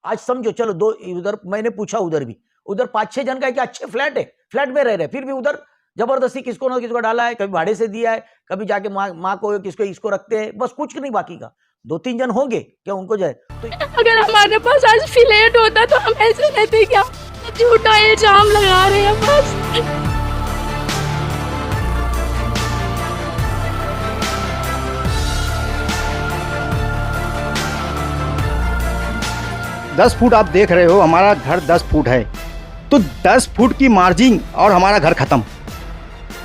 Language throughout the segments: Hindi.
आज समझो, चलो दो उधर मैंने पूछा, उधर 5-6 जन का है कि अच्छे फ्लैट है, फ्लैट में रह रहे, फिर भी उधर जबरदस्ती किसको ना किसको डाला है, कभी भाड़े से दिया है, कभी जाके माँ को किसको इसको रखते हैं, बस कुछ नहीं बाकी का। 2-3 जन होंगे क्या उनको जाए तो। अगर हमारे पास आज फ्लैट होता तो हम ऐसे रहते क्या? झूठा इल्जाम लगा रहे हैं बस। 10 फुट आप देख रहे हो, हमारा घर 10 फुट है, तो 10 फुट की मार्जिन और हमारा घर ख़त्म।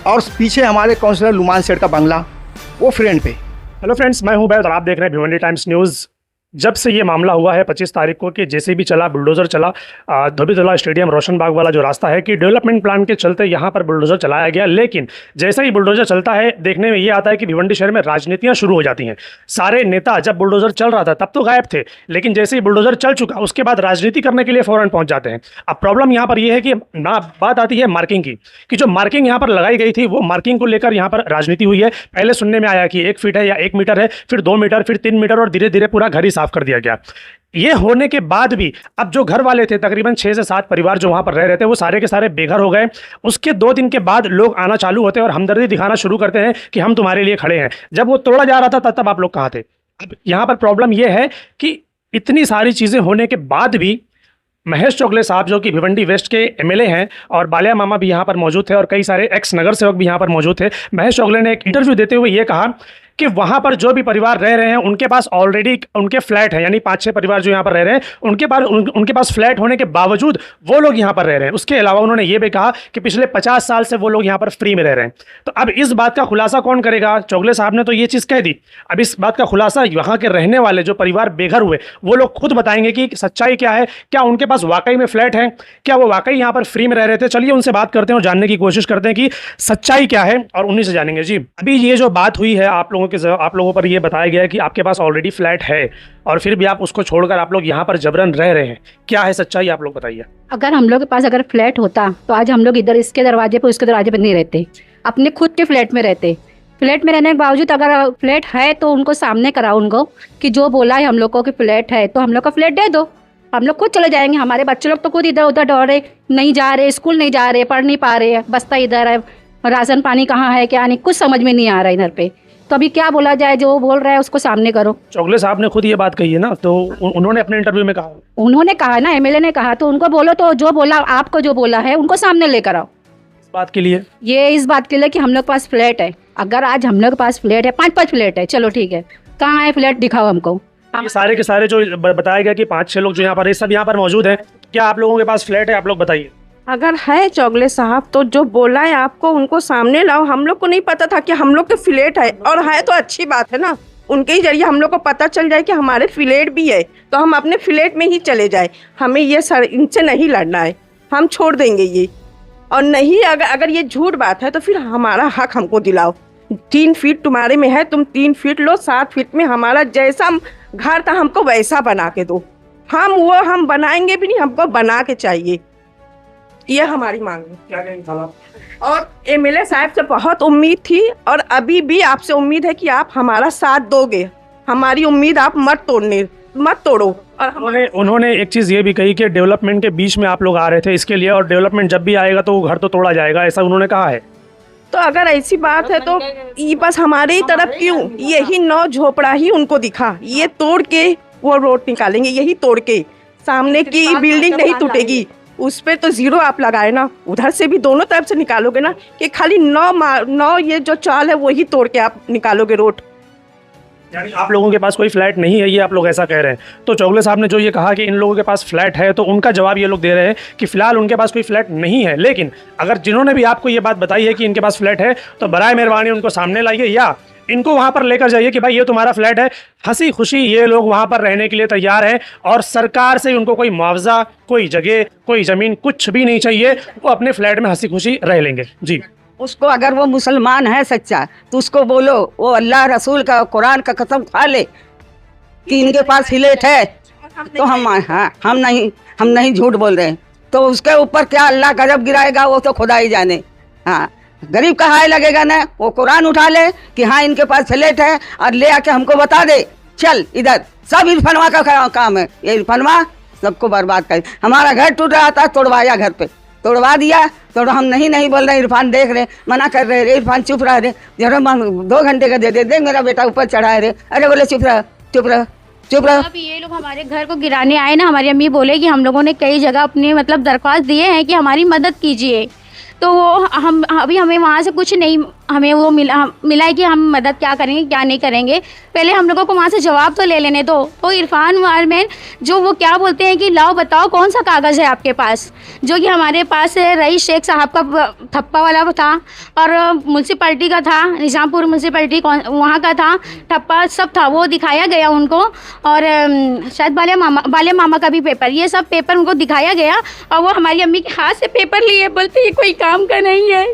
और पीछे हमारे काउंसलर लुमान सेठ का बंगला, वो फ्रंट पे। हेलो फ्रेंड्स, मैं हूं बैद और आप देख रहे हैं भिवंडी टाइम्स न्यूज़। जब से ये मामला हुआ है 25 तारीख को कि जेसीबी चला, बुलडोज़र चला, धोबीतला स्टेडियम रोशन बाग वाला जो रास्ता है कि डेवलपमेंट प्लान के चलते यहाँ पर बुलडोज़र चलाया गया। लेकिन जैसे ही बुलडोज़र चलता है, देखने में ये आता है कि भिवंडी शहर में राजनीतियाँ शुरू हो जाती हैं। सारे नेता जब बुलडोज़र चल रहा था तब तो गायब थे, लेकिन जैसे ही बुलडोज़र चल चुका उसके बाद राजनीति करने के लिए फ़ौरन पहुँच जाते हैं। अब प्रॉब्लम यहाँ पर यह है कि बात आती है मार्किंग की, कि जो मार्किंग यहाँ पर लगाई गई थी वो मार्किंग को लेकर यहाँ पर राजनीति हुई है। पहले सुनने में आया कि 1 फीट है या 1 मीटर है, फिर 2 मीटर, फिर 3 मीटर और धीरे धीरे पूरा घर ही साफ कर दिया गया। ये होने के बाद भी अब जो घर वाले थे, तकरीबन 6 से 7 परिवार जो वहाँ पर रह रहे थे, वो सारे के सारे बेघर हो गए। उसके 2 दिन के बाद लोग आना चालू होते हैं और हमदर्दी दिखाना शुरू करते हैं कि हम तुम्हारे लिए खड़े हैं। जब वो तोड़ा जा रहा था तब आप लोग कहाँ थे? अब यहाँ पर प्रॉब्लम ये है कि इतनी सारी चीज़ें होने के बाद भी महेश चोगले साहब जो कि भिवंडी वेस्ट के एमएलए हैं, और बालिया मामा भी यहाँ पर मौजूद थे और कई सारे एक्स नगर सेवक भी यहाँ पर मौजूद थे। महेश चोगले ने एक इंटरव्यू देते हुए ये कहा कि वहाँ पर जो भी परिवार रह रहे हैं उनके पास ऑलरेडी उनके फ्लैट हैं, यानी 5-6 परिवार जो यहाँ पर रह रहे हैं उनके पास फ्लैट होने के बावजूद वो लोग यहाँ पर रह रहे हैं। उसके अलावा उन्होंने ये भी कहा कि पिछले 50 साल से वो लोग यहाँ पर फ्री में रह रहे हैं। तो अब इस बात का खुलासा कौन करेगा? चोगले साहब ने तो ये चीज़ कह दी, अब इस बात का खुलासा यहाँ के रहने वाले जो परिवार बेघर हुए वो लोग खुद बताएंगे कि सच्चाई क्या है। क्या उनके पास वाकई में फ्लैट है? क्या वो वाकई यहाँ पर फ्री में रह रहे थे? चलिए उनसे बात करते हैं और जानने की कोशिश करते हैं कि सच्चाई क्या है, और उन्हीं से जानेंगे। जी, अभी ये जो बात हुई है, आप लोगों पर ये बताया गया है कि आपके पास ऑलरेडी फ्लैट है और फिर भी आप उसको छोड़कर आप लोग यहाँ पर जबरन रह रहे हैं। क्या है सच्चाई, आप लोग बताइए। अगर हम लोग के पास अगर फ्लैट होता तो आज हम लोग इधर इसके दरवाजे पे उसके दरवाजे पे नहीं रहते, अपने खुद के फ्लैट में रहते। फ्लैट में रहने के बावजूद अगर फ्लैट है तो उनको सामने कराओ, उनको कि जो बोला है हम लोग को कि फ्लैट है तो हम लोग का फ्लैट दे दो, हम लोग खुद चले जाएंगे। हमारे बच्चे लोग तो खुद इधर उधर दौड़ रहे, नहीं जा रहे, स्कूल नहीं जा रहे, पढ़ नहीं पा रहे, बस्ता इधर है, राशन पानी कहाँ है क्या नहीं, कुछ समझ में नहीं आ रहा इधर पे। तो अभी क्या बोला जाए? जो बोल रहा है उसको सामने करो। चोगले साहब ने खुद ये बात कही है ना, तो उन्होंने अपने इंटरव्यू में कहा, उन्होंने कहा ना, एमएलए ने कहा, तो उनको बोलो, तो जो बोला आपको जो बोला है उनको सामने लेकर आओ। इस बात के लिए, ये इस बात के लिए कि हम लोग के पास फ्लैट है। अगर आज हम लोग के पास फ्लैट है, 5-5 फ्लैट है, चलो ठीक है, कहाँ है फ्लैट दिखाओ हमको। ये सारे के सारे जो बताया गया कि 5-6 लोग जो यहाँ पर, ये सब यहाँ पर मौजूद हैं। क्या आप लोगों के पास फ्लैट है? आप लोग बताइए। अगर है चोगले साहब तो जो बोला है आपको उनको सामने लाओ। हम लोग को नहीं पता था कि हम लोग के फ्लैट है, और है तो अच्छी बात है ना, उनके ही जरिए हम लोग को पता चल जाए कि हमारे फ्लैट भी है, तो हम अपने फ्लैट में ही चले जाए। हमें ये इनसे नहीं लड़ना है, हम छोड़ देंगे ये। और नहीं, अगर ये झूठ बात है तो फिर हमारा हक हमको दिलाओ। 3 फीट तुम्हारे में है, तुम 3 फीट लो, 7 फीट में हमारा जैसा घर था हमको वैसा बना के दो। हम बनाएंगे भी नहीं, हमको बना के चाहिए, ये हमारी मांग है। क्या कहेंगे? और एमएलए साहब से बहुत उम्मीद थी और अभी भी आपसे उम्मीद है कि आप हमारा साथ दोगे। हमारी उम्मीद आप मत तोड़ो। और उन्होंने एक चीज़ ये भी कही कि डेवलपमेंट के बीच में आप लोग आ रहे थे इसके लिए, और डेवलपमेंट जब भी आएगा तो वो घर तो तोड़ा जाएगा, ऐसा उन्होंने कहा है। तो अगर ऐसी बात है तो ये बस हमारे ही तरफ क्यों? यही 9 झोपड़ा ही उनको दिखा, ये तोड़ के वो रोड निकालेंगे, यही तोड़ के। सामने की बिल्डिंग नहीं टूटेगी, उस पर तो 0 आप लगाए ना, उधर से भी दोनों तरफ से निकालोगे ना, कि खाली 9 ये जो चाल है वही तोड़ के आप निकालोगे रोड। यानी आप लोगों के पास कोई फ्लैट नहीं है, ये आप लोग ऐसा कह रहे हैं। तो चोगले साहब ने जो ये कहा कि इन लोगों के पास फ्लैट है, तो उनका जवाब ये लोग दे रहे हैं कि फिलहाल उनके पास कोई फ्लैट नहीं है। लेकिन अगर जिन्होंने भी आपको ये बात बताई है कि इनके पास फ्लैट है, तो बराए मेहरबानी उनको सामने लाइए या इनको वहाँ पर लेकर जाइए कि भाई ये तुम्हारा फ्लैट है। हंसी खुशी ये लोग वहाँ पर रहने के लिए तैयार हैं और सरकार से उनको कोई मुआवजा, कोई जगह, कोई ज़मीन कुछ भी नहीं चाहिए, वो अपने फ्लैट में हंसी खुशी रह लेंगे। जी, उसको अगर वो मुसलमान है सच्चा तो उसको बोलो वो अल्लाह रसूल का कुरान का कसम खा ले कि इनके पास फ्लैट है, तो हम नहीं झूठ बोल रहे हैं। तो उसके ऊपर क्या अल्लाह गजब गिराएगा वो तो खुदा ही जाने। हाँ, गरीब का हाय लगेगा ना, वो कुरान उठा ले कि हाँ इनके पास फ्लैट है और ले आके हमको बता दे, चल इधर। सब इरफानवा का काम है, ये इरफानवा सबको बर्बाद कर। हमारा घर टूट रहा था, तोड़वाया घर पे, तोड़वा दिया। तो हम नहीं बोल रहे, इरफान देख रहे, मना कर रहे, इरफान चुप रहा रे, जरा 2 घंटे का दे दे, मेरा बेटा ऊपर चढ़ा है रे। अरे बोले चुप रह, चुप रह, चुप रह। अब ये लोग हमारे घर को गिराने आए ना, हमारी अम्मी बोले कि हम लोगों ने कई जगह अपने मतलब दरख्वास्त दिए हैं कि हमारी मदद कीजिए, तो वो हम अभी हमें वहाँ से कुछ नहीं हमें वो मिला है कि हम मदद क्या करेंगे क्या नहीं करेंगे। पहले हम लोगों को वहाँ से जवाब तो ले लेने दो। तो इरफान वारमैन जो वो क्या बोलते हैं कि लाओ बताओ कौन सा कागज़ है आपके पास, जो कि हमारे पास रईस शेख साहब का ठप्पा वाला था और म्यूनसिपैलिटी का था, निज़ामपुर म्यूनसिपैलिटी वहाँ का था, ठप्पा सब था, वो दिखाया गया उनको। और शायद बाले मामा का भी पेपर, ये सब पेपर उनको दिखाया गया और वो हमारी अम्मी के हाथ से पेपर लिए, बोलते ये कोई काम का नहीं है,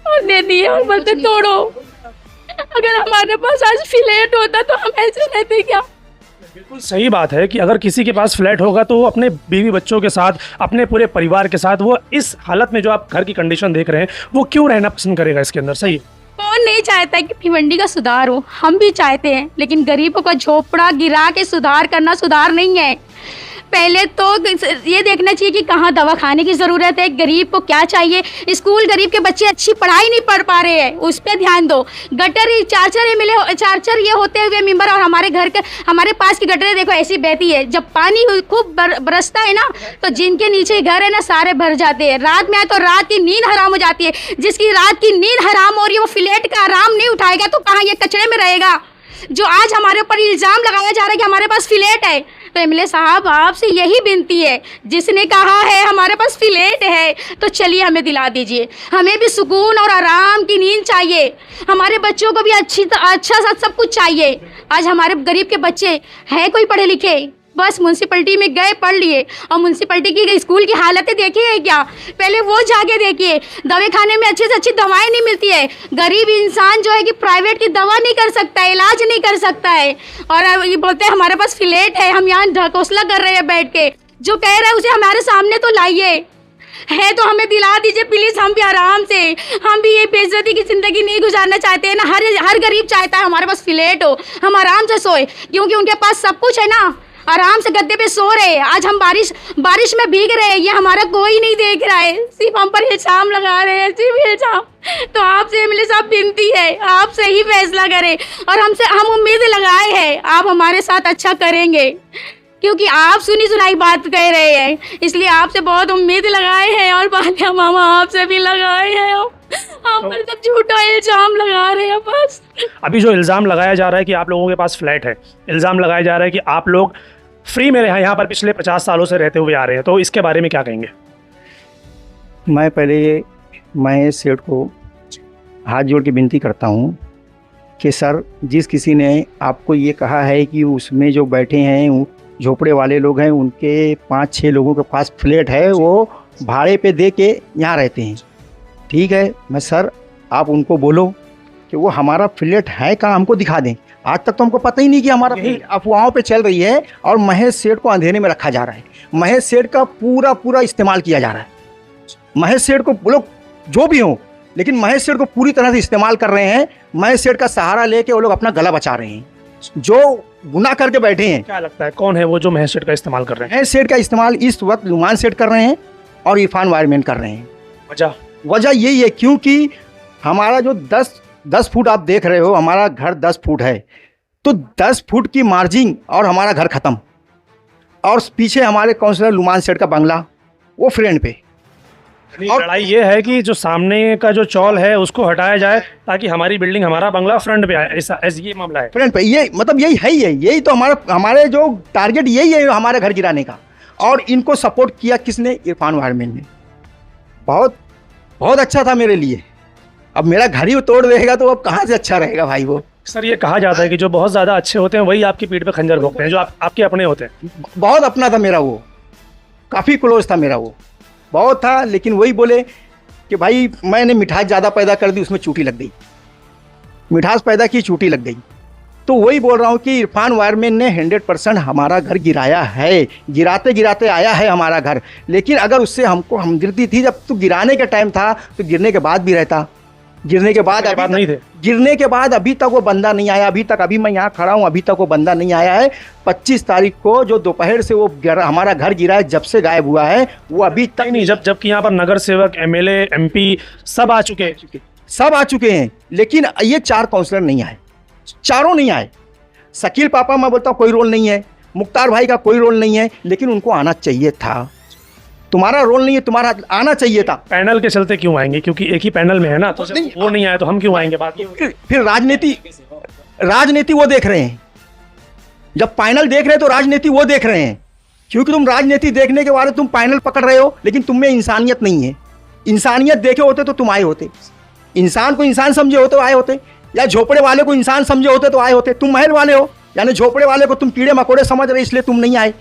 और दे दिए और बोलते तोड़ो। अगर हमारे पास आज फ्लैट होता तो हम ऐसे रहते क्या? बिल्कुल सही बात है कि अगर किसी के पास फ्लैट होगा तो वो अपने बीवी बच्चों के साथ, अपने पूरे परिवार के साथ, वो इस हालत में जो आप घर की कंडीशन देख रहे हैं वो क्यों रहना पसंद करेगा इसके अंदर? सही है। कौन नहीं चाहता है कि भिवंडी का सुधार हो, हम भी चाहते हैं, लेकिन गरीबों का झोपड़ा गिरा के सुधार करना सुधार नहीं है। पहले तो ये देखना चाहिए कि कहाँ दवा खाने की ज़रूरत है, गरीब को क्या चाहिए। स्कूल गरीब के बच्चे अच्छी पढ़ाई नहीं पढ़ पा रहे हैं, उस पर ध्यान दो। गटर चार ये होते हुए मेंबर, और हमारे घर के हमारे पास की गटरें देखो ऐसी बहती है, जब पानी खूब बरसता है ना तो जिनके नीचे घर है ना सारे भर जाते हैं। रात में आए तो रात की नींद हराम हो जाती है। जिसकी रात की नींद हराम हो रही है वो फ्लैट का आराम नहीं उठाएगा तो कहाँ ये कचरे में रहेगा। जो आज हमारे ऊपर इल्ज़ाम लगाया जा रहा है कि हमारे पास फ्लैट है, तो एमएलए साहब आपसे यही विनती है, जिसने कहा है हमारे पास फ्लैट है तो चलिए हमें दिला दीजिए। हमें भी सुकून और आराम की नींद चाहिए, हमारे बच्चों को भी अच्छा सा सब कुछ चाहिए। आज हमारे गरीब के बच्चे हैं कोई पढ़े लिखे, बस म्यूनसिपैलिटी में गए पढ़ लिए, और म्यूनसिपैलिटी की स्कूल की हालतें देखी है क्या? पहले वो जाके देखिए, दवा खाने में अच्छी से अच्छी दवाएं नहीं मिलती है। गरीब इंसान जो है कि प्राइवेट की दवा नहीं कर सकता है, इलाज नहीं कर सकता है, और ये बोलते हैं हमारे पास फ्लैट है, हम यहाँ ढकोसला कर रहे हैं बैठ के। जो कह रहे हैं उसे हमारे सामने तो लाइए, है तो हमें दिला दीजिए प्लीज़, हम भी आराम से, हम भी ये बेइज्जती की ज़िंदगी नहीं गुजारना चाहते हैं ना। हर गरीब चाहता है हमारे पास फ्लैट हो, हम आराम से सोए, क्योंकि उनके पास सब कुछ है ना, आराम से गद्दे पे सो रहे हैं। आज हम बारिश में भीग रहे हैं, ये हमारा कोई नहीं देख रहा है, सिर्फ हम पर इल्ज़ाम लगा रहे हैं, सिर्फ इल्ज़ाम। तो आपसे एमएलए साहब विनती है, आप सही फैसला करें, और हम उम्मीद लगाए हैं आप हमारे साथ अच्छा करेंगे, क्योंकि आप सुनी सुनाई बात कह रहे हैं, इसलिए आपसे बहुत उम्मीद लगाए हैं, और बालिया मामा आपसे भी लगाए हैं। हम पर सब झूठा इल्ज़ाम लगा रहे हैं बस। अभी जो इल्ज़ाम लगाया जा रहा है कि आप लोगों के पास फ्लैट है, इल्ज़ाम लगाया जा रहा है कि आप लोग फ्री में यहाँ पर पिछले 50 सालों से रहते हुए आ रहे हैं, तो इसके बारे में क्या कहेंगे? मैं पहले महेश सेठ को हाथ जोड़ के विनती करता हूँ कि सर, जिस किसी ने आपको ये कहा है कि उसमें जो बैठे हैं झोपड़े वाले लोग हैं, उनके 5-6 लोगों के पास फ्लैट है, वो भाड़े पे दे के यहाँ रहते हैं, ठीक है। मैं सर आप उनको बोलो कि वो हमारा फ्लैट है कहाँ, हमको दिखा दें। आज तक तो हमको पता ही नहीं कि हमारा अफवाहों पे चल रही है, और महेश सेठ को अंधेरे में रखा जा रहा है। महेश सेठ का पूरा इस्तेमाल किया जा रहा है। महेश सेठ को लोग जो भी हों, लेकिन महेश सेठ को पूरी तरह से इस्तेमाल कर रहे हैं। महेश सेठ का सहारा लेके वो लोग अपना गला बचा रहे हैं, जो गुनाह करके बैठे हैं। क्या लगता है कौन है वो जो महेश सेठ का इस्तेमाल कर रहे हैं? महेश सेठ का इस्तेमाल इस वक्त नुमान सेठ कर रहे हैं और इरफान वायरमैन कर रहे हैं। वजह यही है क्योंकि हमारा जो 10 फुट आप देख रहे हो, हमारा घर 10 फुट है, तो 10 फुट की मार्जिन और हमारा घर ख़त्म, और पीछे हमारे काउंसलर नुमान सेठ का बंगला, वो फ्रंट पे। और लड़ाई ये है कि जो सामने का जो चौल है उसको हटाया जाए ताकि हमारी बिल्डिंग, हमारा बंगला फ्रंट पे आए, ऐसा ये मामला है। फ्रंट पे, ये मतलब यही है, यही तो हमारे जो टारगेट यही है, हमारे घर गिराने का। और इनको सपोर्ट किया किसने? इरफान वायरमैन ने। बहुत अच्छा था मेरे लिए। अब मेरा घर ही तोड़ देगा तो अब कहाँ से अच्छा रहेगा भाई वो। सर ये कहा जाता है कि जो बहुत ज़्यादा अच्छे होते हैं वही आपकी पीठ पे खंजर भोंकते हैं, जो आपके अपने होते हैं। बहुत अपना था मेरा वो, काफ़ी क्लोज था मेरा वो, बहुत था। लेकिन वही बोले कि भाई मैंने मिठास ज़्यादा पैदा कर दी, उसमें चूटी लग गई, मिठास पैदा की चूटी लग गई। तो वही बोल रहा हूँ कि इरफान वायरमैन ने 100% हमारा घर गिराया है, गिराते गिराते आया है हमारा घर। लेकिन अगर उससे हमको हमदर्दी थी, जब तो गिराने का टाइम था तो गिरने के बाद भी रहता, गिरने के बाद बात नहीं थे। गिरने के बाद अभी तक वो बंदा नहीं आया, अभी मैं यहाँ खड़ा हूँ, अभी तक वो बंदा नहीं आया है। 25 तारीख को जो दोपहर से वो हमारा घर गिरा है, जब से गायब हुआ है वो अभी तक नहीं, जबकि यहाँ पर नगर सेवक, एमएलए, एमपी सब आ चुके हैं, लेकिन ये 4 काउंसलर नहीं आए, चारों नहीं आए। शकील पापा मैं बोलता हूँ कोई रोल नहीं है, मुख्तार भाई का कोई रोल नहीं है, लेकिन उनको आना चाहिए था। तुम्हारा रोल नहीं है, तुम्हारा आना चाहिए था। पैनल के चलते क्यों आएंगे? क्योंकि एक ही पैनल में है ना, तो जब वो नहीं आए तो हम क्यों आएंगे? बात फिर राजनीति वो देख रहे हैं। जब पैनल देख रहे हैं तो राजनीति वो देख रहे हैं, क्योंकि तुम राजनीति देखने के बाद तुम पैनल पकड़ रहे हो, लेकिन तुम में इंसानियत नहीं है। इंसानियत देखे होते तो तुम आए होते, इंसान को इंसान समझे होते तो आए होते, या झोपड़े वाले को इंसान समझे होते तो आए होते। तुम महल वाले हो, यानी झोपड़े वाले को तुम कीड़े मकोड़े समझ रहे, इसलिए तुम नहीं आए।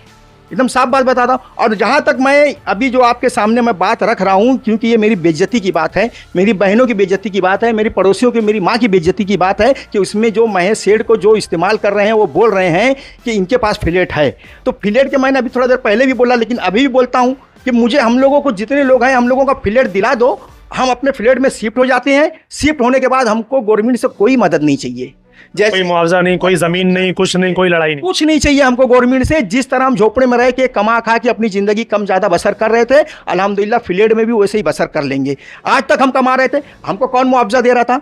एकदम साफ बात बताता हूँ। और जहाँ तक मैं अभी जो आपके सामने मैं बात रख रहा हूँ, क्योंकि ये मेरी बेइज्जती की बात है, मेरी बहनों की बेइज्जती की बात है, मेरी पड़ोसियों की, मेरी माँ की बेइज्जती की बात है, कि उसमें जो महेश सेठ को जो इस्तेमाल कर रहे हैं वो बोल रहे हैं कि इनके पास फ्लैट है। तो फ्लैट के मैंने अभी थोड़ा देर पहले भी बोला, लेकिन अभी भी बोलता हूँ कि मुझे, हम लोगों को, जितने लोग हैं, हम लोगों का फ्लैट दिला दो, हम अपने फ्लैट में शिफ्ट हो जाते हैं। शिफ्ट होने के बाद हमको गवर्नमेंट से कोई मदद नहीं चाहिए, कोई मुआवजा नहीं, कोई जमीन नहीं, कुछ नहीं, कोई लड़ाई नहीं, कुछ नहीं चाहिए हमको गवर्नमेंट से। जिस तरह हम झोपड़े में रह के कमा खा के अपनी जिंदगी कम ज्यादा बसर कर रहे थे, अल्हम्दुलिल्लाह फ्लैट में भी वैसे ही बसर कर लेंगे। आज तक हम कमा रहे थे, हमको कौन मुआवजा दे रहा था?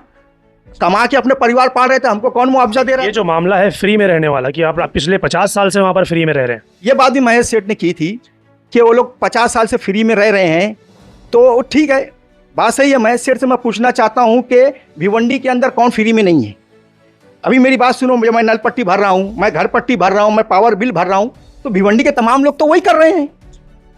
कमा के अपने परिवार पाल रहे थे, हमको कौन मुआवजा दे रहा है? ये जो मामला है फ्री में रहने वाला, कि आप पिछले 50 साल से वहां पर फ्री में रह रहे हैं, ये बात भी महेश सेठ ने की थी कि वो लोग 50 साल से फ्री में रह रहे हैं, तो ठीक है, बात सही है। महेश सेठ से मैं पूछना चाहता हूं कि भिवंडी के अंदर कौन फ्री में नहीं है? अभी मेरी बात सुनो, मैं नल पट्टी भर रहा हूँ, मैं घर पट्टी भर रहा हूँ, मैं पावर बिल भर रहा हूँ, तो भिवंडी के तमाम लोग तो वही कर रहे हैं।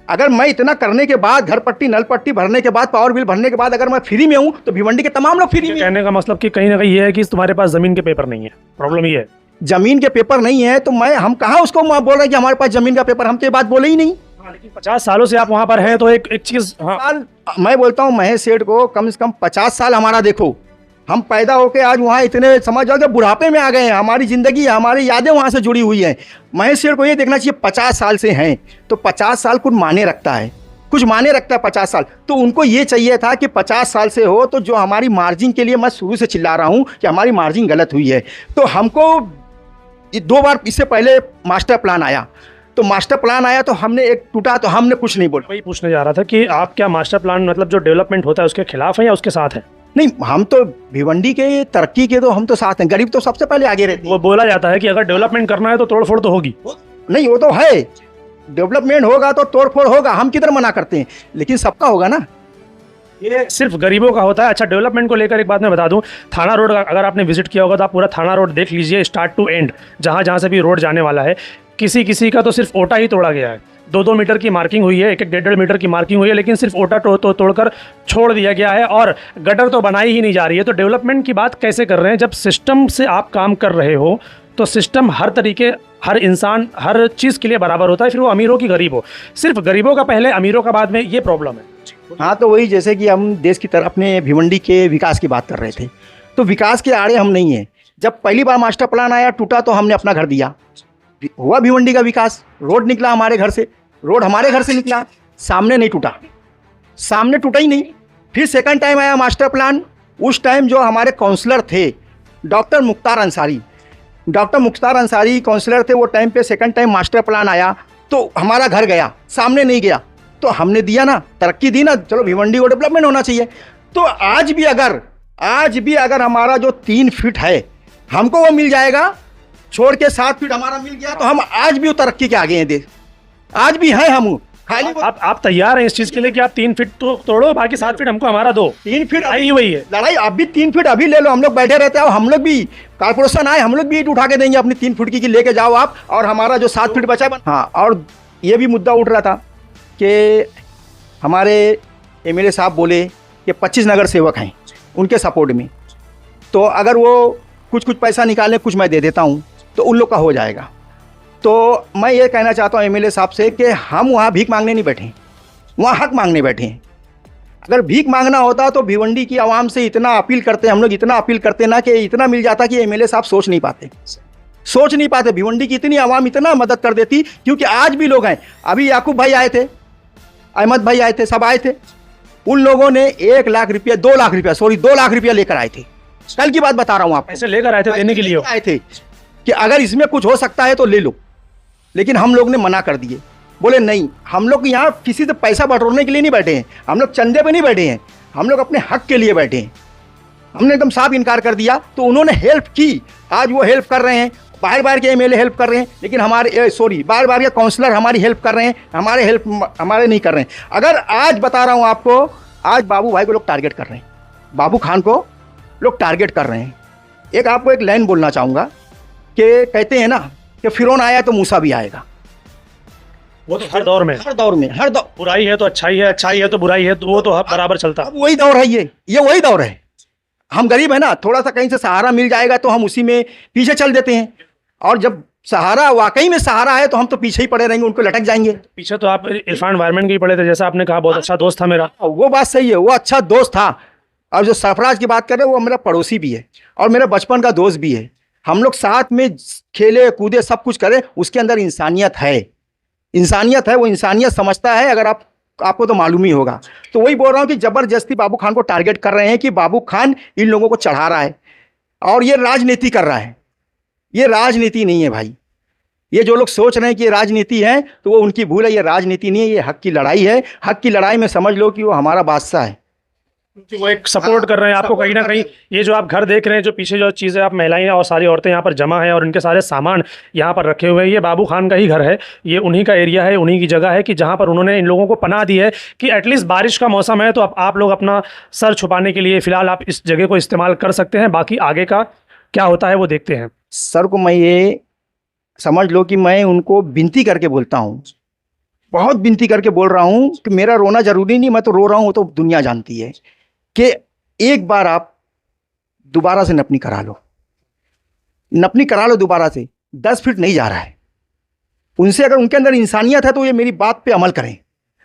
अगर मैं इतना करने के बाद, घर पट्टी, नल पट्टी भरने के बाद, पावर बिल भरने के बाद अगर मैं फ्री में हूँ, तो भिवंडी के तमाम लोग फ्री में। कहने का मतलब कि कहीं ना कहीं ये है कि तुम्हारे पास जमीन के पेपर नहीं है, प्रॉब्लम ये है। जमीन के पेपर नहीं है तो हम कहाँ उसको बोल रहे हैं कि हमारे पास जमीन का पेपर? हम तो ये बात बोले ही नहीं। लेकिन 50 सालों से आप वहां पर हैं, तो एक चीज, हाँ, मैं बोलता हूँ महेश सेठ को कम से कम 50 साल हमारा देखो, हम पैदा होके आज वहाँ इतने समझ जाओ कि बुढ़ापे में आ गए हैं, हमारी ज़िंदगी, हमारी यादें वहाँ से जुड़ी हुई हैं। महेश सेठ को ये देखना चाहिए 50 साल से हैं, तो 50 साल कुछ माने रखता है, कुछ माने रखता है 50 साल। तो उनको ये चाहिए था कि 50 साल से हो, तो जो हमारी मार्जिन के लिए मैं शुरू से चिल्ला रहा हूँ कि हमारी मार्जिन गलत हुई है, तो हमको 2 बार इससे पहले मास्टर प्लान आया, तो मास्टर प्लान आया तो हमने एक टूटा, तो हमने कुछ नहीं बोला। वही पूछने जा रहा था कि आप क्या मास्टर प्लान, मतलब जो डेवलपमेंट होता है उसके खिलाफ हैं या उसके साथ हैं? नहीं, हम तो भिवंडी के तरक्की के तो हम तो साथ हैं, गरीब तो सबसे पहले आगे रहते हैं। वो बोला जाता है कि अगर डेवलपमेंट करना है तो तोड़फोड़ तो होगी। नहीं, वो तो है, डेवलपमेंट होगा तो तोड़फोड़ होगा, हम किधर मना करते हैं, लेकिन सबका होगा ना, ये सिर्फ गरीबों का होता है। अच्छा, डेवलपमेंट को लेकर एक बात मैं बता दूं, थाना रोड अगर आपने विजिट किया होगा तो आप पूरा थाना रोड देख लीजिए, स्टार्ट टू एंड, जहाँ जहाँ से भी रोड जाने वाला है, किसी का तो सिर्फ ओटा ही तोड़ा गया है। 2-2 मीटर की मार्किंग हुई है, 1-1 मीटर की मार्किंग हुई है, लेकिन सिर्फ ओटा तोड़कर छोड़ दिया गया है, और गटर तो बनाई ही नहीं जा रही है। तो डेवलपमेंट की बात कैसे कर रहे हैं? जब सिस्टम से आप काम कर रहे हो तो सिस्टम हर तरीके, हर इंसान, हर चीज़ के लिए बराबर होता है, फिर वो अमीर हो कि गरीब हो। सिर्फ गरीबों का पहले, अमीरों का बाद में, ये प्रॉब्लम है। हाँ, तो वही जैसे कि हम देश की तरफ अपने भिवंडी के विकास की बात कर रहे थे, तो विकास के आड़े हम नहीं हैं। जब पहली बार मास्टर प्लान आया, टूटा, तो हमने अपना घर दिया, हुआ भिवंडी का विकास, रोड निकला हमारे घर से, रोड हमारे घर से निकला, सामने नहीं टूटा, सामने टूटा ही नहीं। फिर सेकंड टाइम आया मास्टर प्लान, उस टाइम जो हमारे काउंसलर थे डॉक्टर मुख्तार अंसारी काउंसलर थे वो टाइम पे, सेकंड टाइम मास्टर प्लान आया तो हमारा घर गया, सामने नहीं गया, तो हमने दिया ना, तरक्की दी ना, चलो भिवंडी को डेवलपमेंट होना चाहिए। तो आज भी अगर हमारा जो 3 फीट है हमको वो मिल जाएगा, छोड़ के 7 फीट हमारा मिल गया, तो हम आज भी तरक्की के आगे हैं, देश आज भी हैं हम। खाली आप तैयार हैं इस चीज के लिए कि आप 3 फीट तो तोड़ो, बाकी 7 फीट हमको हमारा दो? 3 फीट आई वही है लड़ाई, अब भी 3 फीट अभी ले लो, हम लोग बैठे रहते हैं, हम लोग भी, कारपोरेशन आए, हम लोग भी ईंट उठा के देंगे अपनी 3 फीट की लेके जाओ आप, और हमारा जो 7 फीट बचा। हाँ, और ये भी मुद्दा उठ रहा था कि हमारे एमएलए साहब बोले कि 25 नगर सेवक हैं उनके सपोर्ट में, तो अगर वो कुछ पैसा निकालें, कुछ मैं दे देता हूँ, तो उन लोग का हो जाएगा। तो मैं ये कहना चाहता हूँ एमएलए साहब से कि हम वहाँ भीख मांगने नहीं बैठे, वहाँ हक मांगने बैठे हैं। अगर भीख मांगना होता तो भिवंडी की आवाम से इतना अपील करते, हम लोग इतना अपील करते ना कि इतना मिल जाता कि एमएलए साहब सोच नहीं पाते। भिवंडी की इतनी आवाम इतना मदद कर देती, क्योंकि आज भी लोग हैं। अभी याकूब भाई आए थे, अहमद भाई आए थे, सब आए थे, उन लोगों ने 1 लाख रुपया 2 लाख रुपया 2 लाख रुपया लेकर आए थे। कल की बात बता रहा हूं आपको। पैसे लेकर आए थे देने के लिए? आए थे कि अगर इसमें कुछ हो सकता है तो ले लो, लेकिन हम लोग ने मना कर दिए। बोले नहीं, हम लोग यहाँ किसी से पैसा बटोरने के लिए नहीं बैठे हैं, हम लोग चंदे पे नहीं बैठे हैं, हम लोग अपने हक के लिए बैठे हैं। हमने एकदम साफ इनकार कर दिया, तो उन्होंने हेल्प की। आज वो हेल्प कर रहे हैं, बाहर के एमएलए हेल्प कर रहे हैं, लेकिन बाहर के काउंसलर हमारी हेल्प कर रहे हैं, हमारे नहीं कर रहे हैं। अगर आज बता रहा हूँ आपको, आज बाबू भाई को लोग टारगेट कर रहे हैं, बाबू खान को लोग टारगेट कर रहे हैं। आपको एक लाइन बोलना चाहूँगा कि कहते हैं ना कि फिरौन आया तो मूसा भी आएगा। वो तो हर दौर में बुराई है तो अच्छाई है, अच्छाई है तो बुराई है, तो वो तो बराबर चलता है। वही दौर है, ये वही दौर है। हम गरीब है ना, थोड़ा सा कहीं से सहारा मिल जाएगा तो हम उसी में पीछे चल देते हैं, और जब सहारा वाकई में सहारा है तो हम तो पीछे ही पड़े रहेंगे, उनको लटक जाएंगे। पीछे तो आप इरफान एनवायरनमेंट के ही पड़े थे, जैसा आपने कहा, बहुत अच्छा दोस्त था मेरा। वो बात सही है, वो अच्छा दोस्त था। और जो सरफराज की बात कर रहे हैं, वो मेरा पड़ोसी भी है और मेरा बचपन का दोस्त भी है। हम लोग साथ में खेले कूदे, सब कुछ करे, उसके अंदर इंसानियत है, वो इंसानियत समझता है। अगर आपको तो मालूम ही होगा। तो वही बोल रहा हूँ कि जबरदस्ती बाबू खान को टारगेट कर रहे हैं कि बाबू खान इन लोगों को चढ़ा रहा है और ये राजनीति कर रहा है। ये राजनीति नहीं है भाई, ये जो लोग सोच रहे हैं कि ये राजनीति है तो वो उनकी भूल है। ये राजनीति नहीं है, ये हक की लड़ाई है। हक की लड़ाई में समझ लो कि वो हमारा बादशाह है, वो एक सपोर्ट कर रहे हैं आपको कहीं ना कहीं। ये जो आप घर देख रहे हैं, जो पीछे जो चीज़ें आप महिलाएं और सारी औरतें यहाँ पर जमा हैं और उनके सारे सामान यहाँ पर रखे हुए हैं, ये बाबू खान का ही घर है, ये उन्हीं का एरिया है, उन्हीं की जगह है कि जहाँ पर उन्होंने इन लोगों को पनाह दी है कि एटलीस्ट बारिश का मौसम है तो आप लोग अपना सर छुपाने के लिए फ़िलहाल आप इस जगह को इस्तेमाल कर सकते हैं, बाकी आगे का क्या होता है वो देखते हैं। सर को मैं ये समझ लो कि मैं उनको विनती करके बोलता हूँ, बहुत विनती करके बोल रहा हूँ कि मेरा रोना जरूरी नहीं, मैं तो रो रहा हूँ, तो दुनिया जानती है कि एक बार आप दोबारा से नपनी करा लो दोबारा से। 10 फीट नहीं जा रहा है उनसे। अगर उनके अंदर इंसानियत है तो ये मेरी बात पे अमल करें।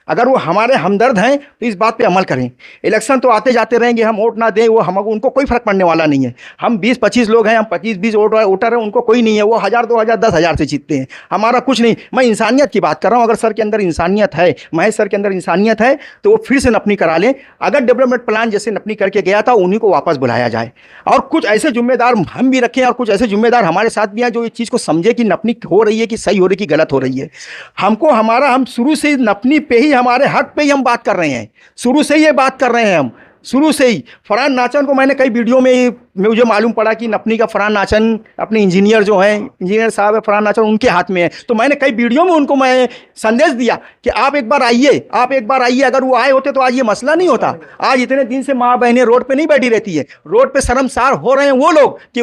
अगर वो हमारे हमदर्द हैं तो इस बात पे अमल करें। इलेक्शन तो आते जाते रहेंगे, हम वोट ना दें, वो हमको उनको कोई फर्क पड़ने वाला नहीं है। हम 20-25 लोग हैं, हम 25-20 वोटर हैं, उनको कोई नहीं है। वो 1000, 2000, 10,000 से जीतते हैं, हमारा कुछ नहीं। मैं इंसानियत की बात कर रहा हूँ। अगर सर के अंदर इंसानियत है, महेश सर के अंदर इंसानियत है, तो वो फिर से नपनी करा लें। अगर डेवलपमेंट प्लान जैसे नपनी करके गया था, उन्हीं को वापस बुलाया जाए। और कुछ ऐसे जिम्मेदार हम भी रखें और कुछ ऐसे जिम्मेदार हमारे साथ भी हैं जो इस चीज़ को समझे कि नपनी हो रही है कि सही हो रही है कि गलत हो रही है। हम शुरू से नपनी पे ही, हमारे हक पे ही हम बात कर रहे हैं, शुरू से ही ये बात कर रहे हैं हम, शुरू से ही। फरहान नाचन को मैंने कई वीडियो में मुझे मालूम पड़ा कि नपनी का फरहान नाचन अपने इंजीनियर जो हैं, इंजीनियर साहब है फरहान नाचन, उनके हाथ में है। तो मैंने कई वीडियो में उनको मैं संदेश दिया कि आप एक बार आइए। अगर वो आए होते तो आज ये मसला नहीं होता। आज इतने दिन से माँ बहनें रोड पे नहीं बैठी रहती है, रोड पे शर्मसार हो रहे हैं वो लोग कि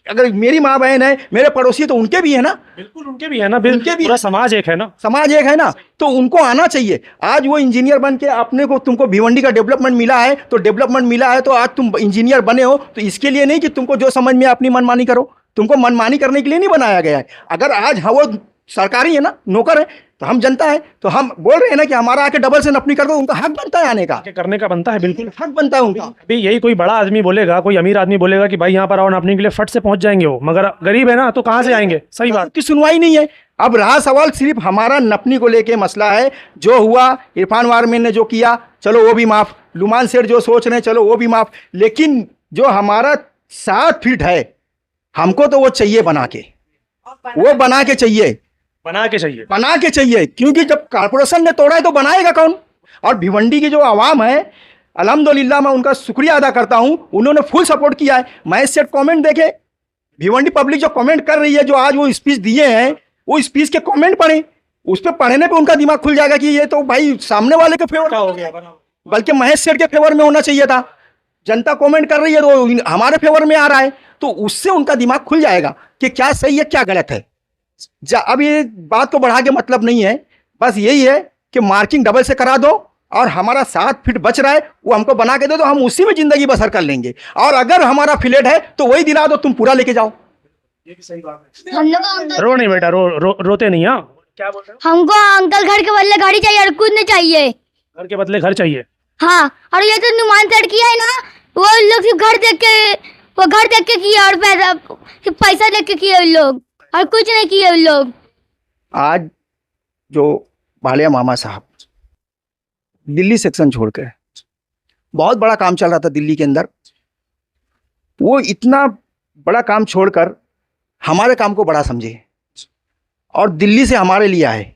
अगर मेरी माँ बहन है, मेरे पड़ोसी, तो उनके भी है ना, बिल्कुल उनके भी है ना, बिल्कुल पूरा समाज एक है ना, तो उनको आना चाहिए। आज वो इंजीनियर बन के अपने को, तुमको भिवंडी का डेवलपमेंट मिला है तो आज तुम इंजीनियर बने हो, तो इसके लिए नहीं कि तुमको जो समझ में अपनी मनमानी करो। तुमको मनमानी करने के लिए नहीं बनाया गया है। अगर आज वो सरकारी है ना, नौकर है, तो हम जनता है, तो हम बोल रहे हैं ना कि हमारा आके डबल से नपनी कर दो। उनका हक बनता है आने का, करने का बनता है, बिल्कुल हक बनता है उनका। अभी यही कोई बड़ा आदमी बोलेगा, कोई अमीर आदमी बोलेगा कि भाई यहाँ पर आओ नपनी के लिए, फट से पहुंच जाएंगे वो, मगर गरीब है ना तो कहाँ से आएंगे। सही बात की सुनवाई नहीं है। अब रहा सवाल सिर्फ हमारा नपनी को लेके मसला है। जो हुआ, इरफान वारमैन ने जो किया, चलो वो भी माफ। लुमान सेठ जो सोच रहे हैं, चलो वो भी माफ। लेकिन जो हमारा 7 फीट है, हमको तो वो चाहिए बना के चाहिए, क्योंकि जब कॉर्पोरेशन ने तोड़ा है तो बनाएगा कौन। और भिवंडी की जो आवाम है, अल्हम्दुलिल्लाह मैं उनका शुक्रिया अदा करता हूं, उन्होंने फुल सपोर्ट किया है। महेश सेठ कमेंट देखे, भिवंडी पब्लिक जो कमेंट कर रही है, जो आज वो स्पीच दिए हैं, वो स्पीच के कमेंट पढ़े, उस पर पढ़ने पे उनका दिमाग खुल जाएगा कि ये तो भाई सामने वाले के फेवर हो गया, बल्कि महेश सेठ के फेवर में होना चाहिए था। जनता कमेंट कर रही है तो हमारे फेवर में आ रहा है, तो उससे उनका दिमाग खुल जाएगा कि क्या सही है क्या गलत है। अब ये बात को बढ़ा के मतलब नहीं है, बस यही है कि मार्किंग डबल से करा दो और हमारा 7 फीट बच रहा है वो हमको बना के दो, तो हम उसी में जिंदगी बसर कर लेंगे। और अगर हमारा फ्लैट है तो वही दिला दो, तुम पूरा लेके जाओ। ये भी सही बात है। रो नहीं बेटा, रोते नहीं। हाँ क्या बोल रहे हो? हमको अंकल घर के बदले गाड़ी चाहिए और कुछ नहीं चाहिए। घर के बदले घर चाहिए? हाँ, और ये तो नुमान सेठ किया है ना, वो लोग सिर्फ घर देख के किया और पैसा देख के किया उन लोग, और कुछ नहीं किया उन लोग। आज जो भालिया मामा साहब दिल्ली सेक्शन छोड़कर बहुत बड़ा काम चल रहा था दिल्ली के अंदर, वो इतना बड़ा काम छोड़कर हमारे काम को बड़ा समझे और दिल्ली से हमारे लिए आए,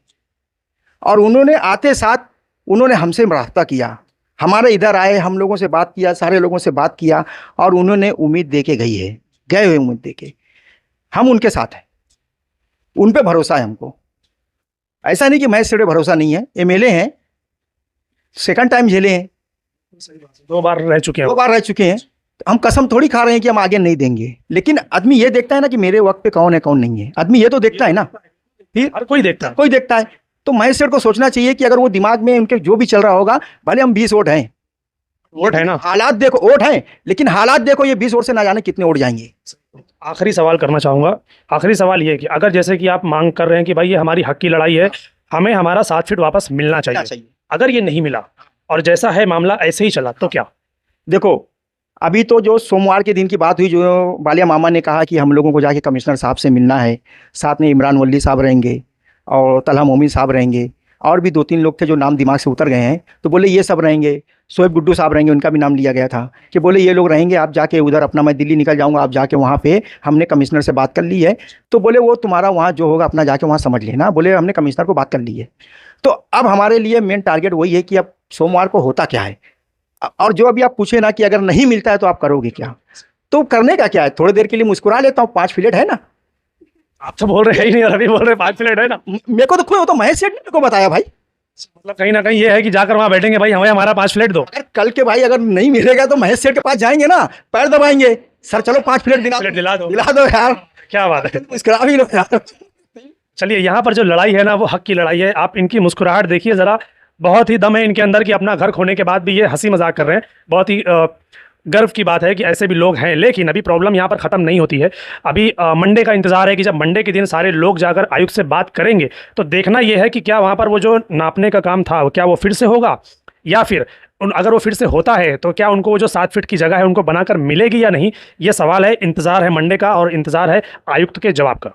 और उन्होंने आते साथ उन्होंने हमसे रास्ता किया, हमारे इधर आए, हम लोगों से बात किया, सारे लोगों से बात किया, और उन्होंने उम्मीद दे के गए हुए उम्मीद दे के। हम उनके साथ हैं, उन पे भरोसा है हमको। ऐसा नहीं कि महज सेठ पे भरोसा नहीं है, एमएलए हैं, सेकंड टाइम झेले हैं, 2 बार रह चुके हैं। 2 बार रह चुके हैं। हम कसम थोड़ी खा रहे हैं कि हम आगे नहीं देंगे, लेकिन आदमी ये देखता है ना कि मेरे वक्त पे कौन है कौन नहीं है, आदमी ये तो देखता है ना, फिर हर कोई देखता है। कोई देखता है। तो महेश सेठ को सोचना चाहिए कि अगर वो दिमाग में उनके जो भी चल रहा होगा, भले हम 20 वोट हैं, वोट है ना, हालात देखो, वोट हैं, लेकिन हालात देखो, ये 20 वोट से ना जाने कितने वोट जाएंगे। आखिरी सवाल करना चाहूँगा। आखिरी सवाल ये है कि अगर जैसे कि आप मांग कर रहे हैं कि भाई ये हमारी हक की लड़ाई है, हमें हमारा 7 फीट वापस मिलना चाहिए, अगर ये नहीं मिला और जैसा है मामला ऐसे ही चला तो क्या? देखो, अभी तो जो सोमवार के दिन की बात हुई, जो बालिया मामा ने कहा कि हम लोगों को जाके कमिश्नर साहब से मिलना है, साथ में इमरान वली साहब रहेंगे और तलहा मोमिन साहब रहेंगे, और भी 2-3 लोग थे जो नाम दिमाग से उतर गए हैं, तो बोले ये सब रहेंगे, शोएब गुड्डू साहब रहेंगे, उनका भी नाम लिया गया था कि बोले ये लोग रहेंगे, आप जाके उधर अपना, मैं दिल्ली निकल जाऊंगा, आप जाके वहाँ पे हमने कमिश्नर से बात कर ली है, तो बोले वो तुम्हारा वहाँ जो होगा अपना जाके वहाँ समझ लेना, बोले हमने कमिश्नर को बात कर ली है। तो अब हमारे लिए मेन टारगेट वही है कि अब सोमवार को होता क्या है, और जो अभी आप पूछे ना कि अगर नहीं मिलता है तो आप करोगे क्या, तो करने का क्या है, थोड़ी देर के लिए मुस्कुरा लेता हूँ, 5 फ्लैट है ना, आप तो बोल रहे हैं ही नहीं और अभी बोल रहे हैं 5 फ्लैट है ना। मेरे को तो खुद, वो तो महेश सेठ ने मेरे को बताया भाई, मतलब कहीं ना कहीं ये है कि जाकर वहाँ बैठेंगे, भाई हमें हमारा 5 फ्लैट दो। अगर कल के भाई अगर नहीं मिलेगा तो महेश सेठ के पास जाएंगे ना, पैर दबाएंगे, सर चलो 5 फ्लैट दिला दो। दिला दो यार, क्या बात है, मुस्कुरा भी लो यार। चलिए यहाँ पर जो लड़ाई है ना वो हक की लड़ाई है। आप इनकी मुस्कुराहट देखिए ज़रा, बहुत ही दम है इनके अंदर कि अपना घर खोने के बाद भी ये हंसी मजाक कर रहे हैं। बहुत ही गर्व की बात है कि ऐसे भी लोग हैं। लेकिन अभी प्रॉब्लम यहाँ पर ख़त्म नहीं होती है। अभी मंडे का इंतज़ार है कि जब मंडे के दिन सारे लोग जाकर आयुक्त से बात करेंगे तो देखना ये है कि क्या वहाँ पर वो जो नापने का काम था क्या वो फिर से होगा, या फिर अगर वो फिर से होता है तो क्या उनको वो जो 7 फीट की जगह है उनको बनाकर मिलेगी या नहीं, ये सवाल है। इंतज़ार है मंडे का और इंतज़ार है आयुक्त के जवाब का।